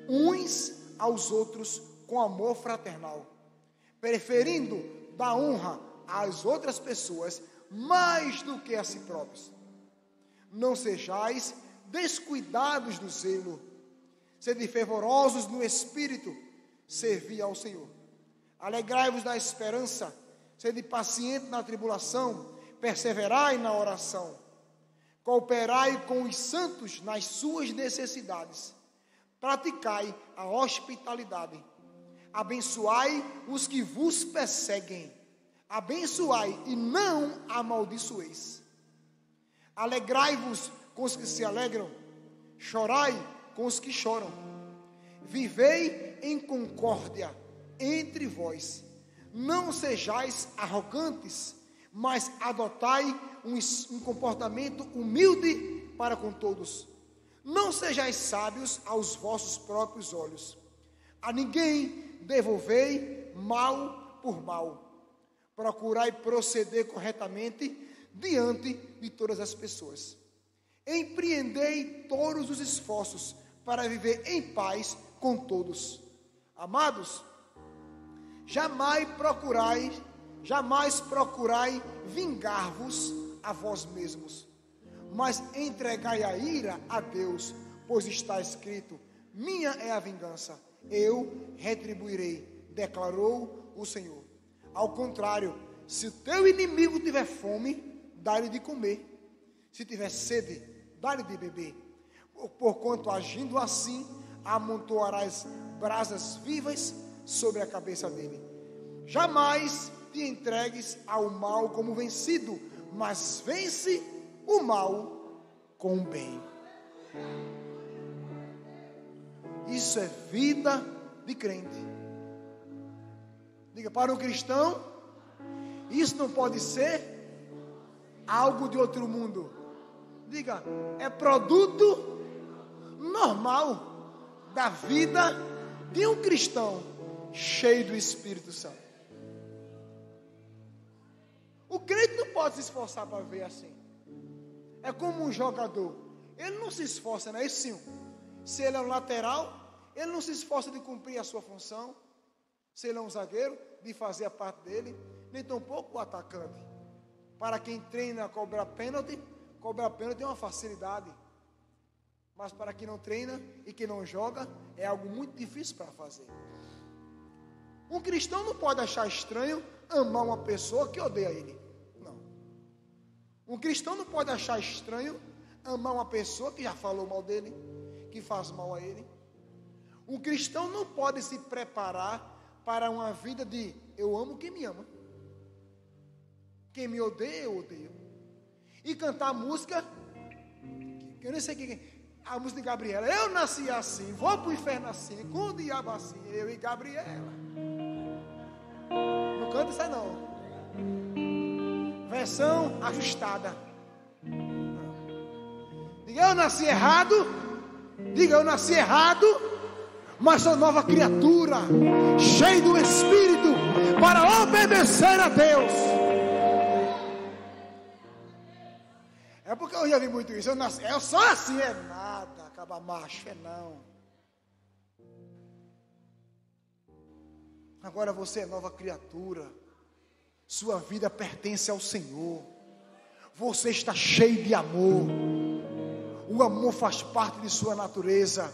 uns aos outros com amor fraternal, preferindo dar honra às outras pessoas mais do que a si próprios. Não sejais descuidados do zelo, sede fervorosos no espírito, servi ao Senhor. Alegrai-vos na esperança, sede paciente na tribulação, perseverai na oração. Cooperai com os santos nas suas necessidades. Praticai a hospitalidade. Abençoai os que vos perseguem. Abençoai e não amaldiçoeis. Alegrai-vos com os que se alegram. Chorai com os que choram. Vivei em concórdia entre vós. Não sejais arrogantes, mas adotai um comportamento humilde para com todos. Não sejais sábios aos vossos próprios olhos. A ninguém devolvei mal por mal. Procurai proceder corretamente diante de todas as pessoas. Empreendei todos os esforços para viver em paz com todos. Amados, jamais procurai vingar-vos a vós mesmos. mas entregai a ira a Deus, pois está escrito: minha é a vingança, eu retribuirei, declarou o Senhor. Ao contrário, se o teu inimigo tiver fome, dá-lhe de comer, se tiver sede, dá-lhe de beber, porquanto agindo assim, amontoarás brasas vivas sobre a cabeça dele. Jamais te entregues ao mal como vencido, mas vence o mal com o bem. Isso é vida de crente. Diga, para um cristão, isso não pode ser algo de outro mundo. Diga, é produto normal da vida de um cristão cheio do Espírito Santo. O crente não pode se esforçar para ver assim. É como um jogador. Ele não se esforça, não é isso sim. Se ele é um lateral, ele não se esforça de cumprir a sua função. Se ele é um zagueiro, de fazer a parte dele. Nem tampouco o atacante. Para quem treina a cobrar pênalti é uma facilidade. Mas para quem não treina e quem não joga, é algo muito difícil para fazer. Um cristão não pode achar estranho amar uma pessoa que odeia ele. Não. Um cristão não pode achar estranho amar uma pessoa que já falou mal dele, que faz mal a ele. Um cristão não pode se preparar para uma vida de eu amo quem me ama. Quem me odeia, eu odeio. E cantar música, que eu nem sei quem é. A música de Gabriela, eu nasci assim, vou para o inferno assim, com o diabo assim, eu e Gabriela. Não canta isso aí não. Versão ajustada. Diga, eu nasci errado. Diga, eu nasci errado, mas sou nova criatura, cheio do Espírito, para obedecer a Deus. É porque eu já vi muito isso. Eu sou assim, é nada, acaba macho, é não. Agora você é nova criatura. Sua vida pertence ao Senhor. Você está cheio de amor. O amor faz parte de sua natureza.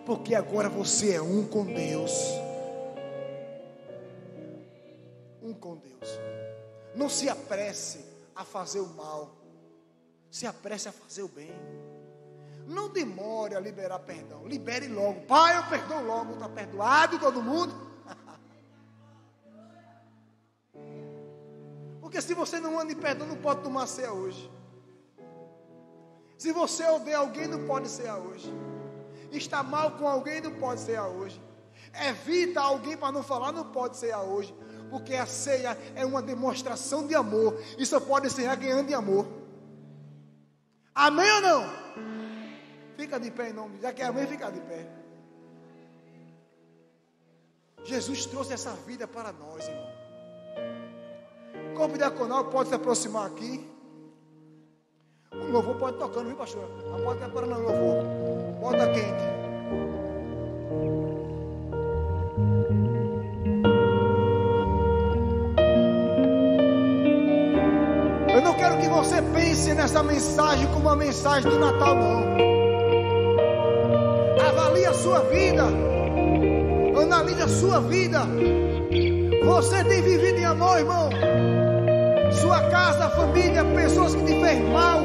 Porque agora você é um com Deus. Um com Deus. Não se apresse a fazer o mal. Se apresse a fazer o bem. Não demore a liberar perdão. Libere logo. Pai, eu perdoo logo. Está perdoado todo mundo. Porque se você não anda em perdão, não pode tomar ceia hoje. Se você odeia alguém, não pode cear hoje. Está mal com alguém, não pode cear hoje. Evita alguém para não falar, não pode cear hoje. Porque a ceia é uma demonstração de amor. E só pode cear quem anda em amor. Amém ou não? Fica de pé em nome. Já que é amém, fica de pé. Jesus trouxe essa vida para nós, irmão. O corpo diaconal pode se aproximar aqui. O louvor pode tocando, viu, pastor? Não pode estar parando o louvor. Bota quente. Eu não quero que você pense nessa mensagem como uma mensagem do Natal, não. Avalie a sua vida. Analise a sua vida. Você tem vivido em amor, irmão? Sua casa, família, pessoas que te fez mal,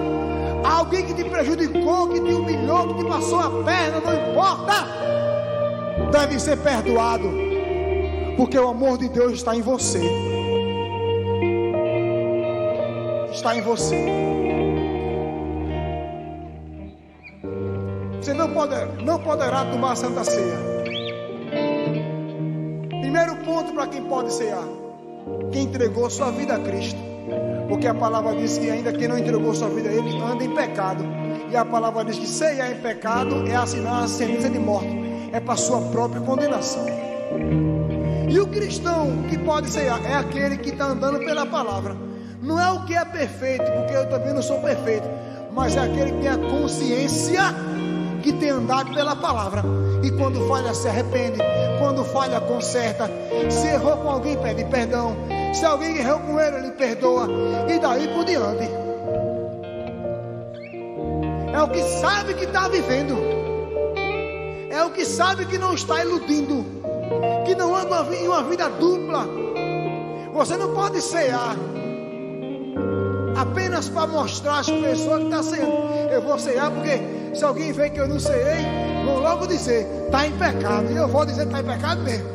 alguém que te prejudicou, que te humilhou, que te passou a perna, não importa, deve ser perdoado, porque o amor de Deus está em você. Está em você. Você não poderá tomar a Santa Ceia. Primeiro ponto para quem pode cear: quem entregou sua vida a Cristo. Porque a palavra diz que ainda quem não entregou sua vida a Ele anda em pecado. E a palavra diz que cear em pecado é assinar a sentença de morte. É para sua própria condenação. E o cristão que pode cear é aquele que está andando pela palavra. Não é o que é perfeito, porque eu também não sou perfeito, mas é aquele que tem a consciência que tem andado pela palavra. E quando falha se arrepende, quando falha conserta. Se errou com alguém, pede perdão. Se alguém errou com ele, ele perdoa. E daí por diante. o que sabe que está vivendo, é o que sabe que não está iludindo, que não anda em uma vida dupla. Você não pode cear apenas para mostrar às pessoas que está ceando. Eu vou cear porque se alguém vê que eu não ceei, vão logo dizer, está em pecado. E eu vou dizer que está em pecado mesmo.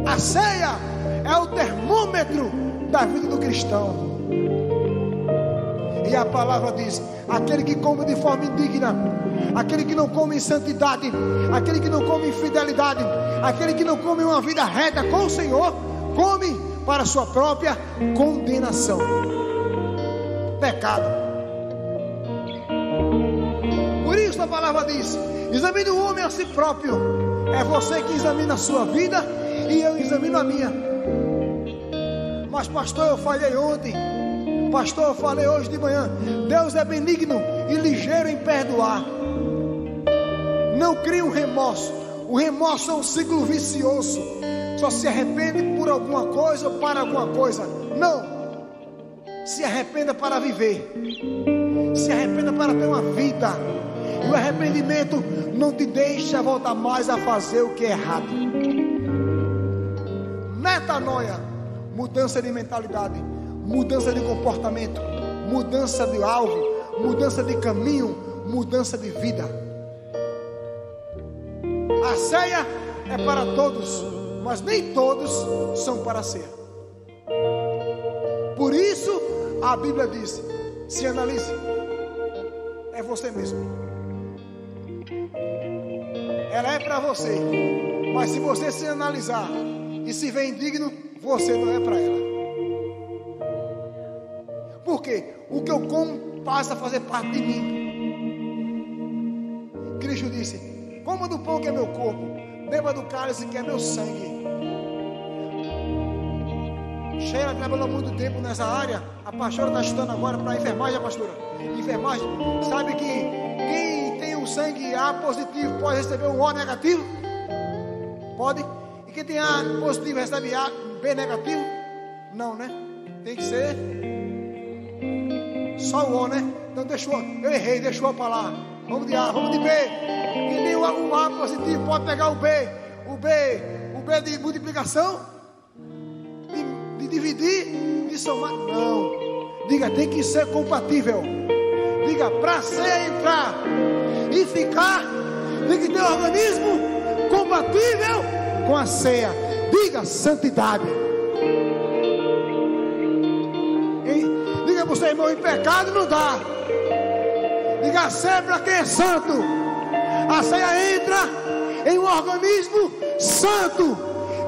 A ceia é o termômetro da vida do cristão. E a palavra diz: aquele que come de forma indigna, aquele que não come em santidade, aquele que não come em fidelidade, aquele que não come uma vida reta com o Senhor, come para a sua própria condenação. Pecado. Por isso a palavra diz: examine o homem a si próprio. É você que examina a sua vida e eu examino a minha. Mas pastor, eu falhei ontem. Pastor, eu falei hoje de manhã. Deus é benigno e ligeiro em perdoar. Não crie um remorso. O remorso é um ciclo vicioso. Só se arrepende por alguma coisa ou para alguma coisa. Não. Se arrependa para viver. Se arrependa para ter uma vida. E o arrependimento não te deixa voltar mais a fazer o que é errado. Metanoia, mudança de mentalidade, mudança de comportamento, mudança de alvo, mudança de caminho, mudança de vida. A ceia é para todos, mas nem todos são para a ceia. Por isso a Bíblia diz: se analise, é você mesmo. Ela é para você, mas se você se analisar e se vê indigno, você não é para ela. Porque o que eu como passa a fazer parte de mim. Cristo disse: coma do pão que é meu corpo, beba do cálice que é meu sangue. Sheila trabalhou muito tempo nessa área. A pastora está estudando agora para enfermagem, a pastora. Enfermagem, sabe que quem tem um sangue A positivo pode receber um O negativo? Pode? E quem tem A positivo recebe A, B negativo? Não, né? Tem que ser só o O, né? Então deixa o O. Eu errei, deixa o O para lá. Vamos de A, vamos de B. Quem tem um A positivo pode pegar o B. O B de multiplicação, de dividir, de somar. Não. Diga, tem que ser compatível. Diga, para ser entrar e ficar, tem que ter um organismo compatível com a ceia. Diga, santidade. Diga para o seu irmão, em pecado não dá. Diga, a ceia para quem é santo. A ceia entra em um organismo santo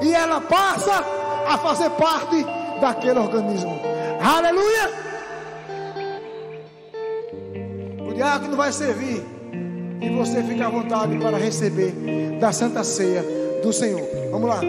e ela passa a fazer parte daquele organismo. Aleluia. O diácono vai servir e você fica à vontade para receber da Santa Ceia do Senhor. Vamos lá.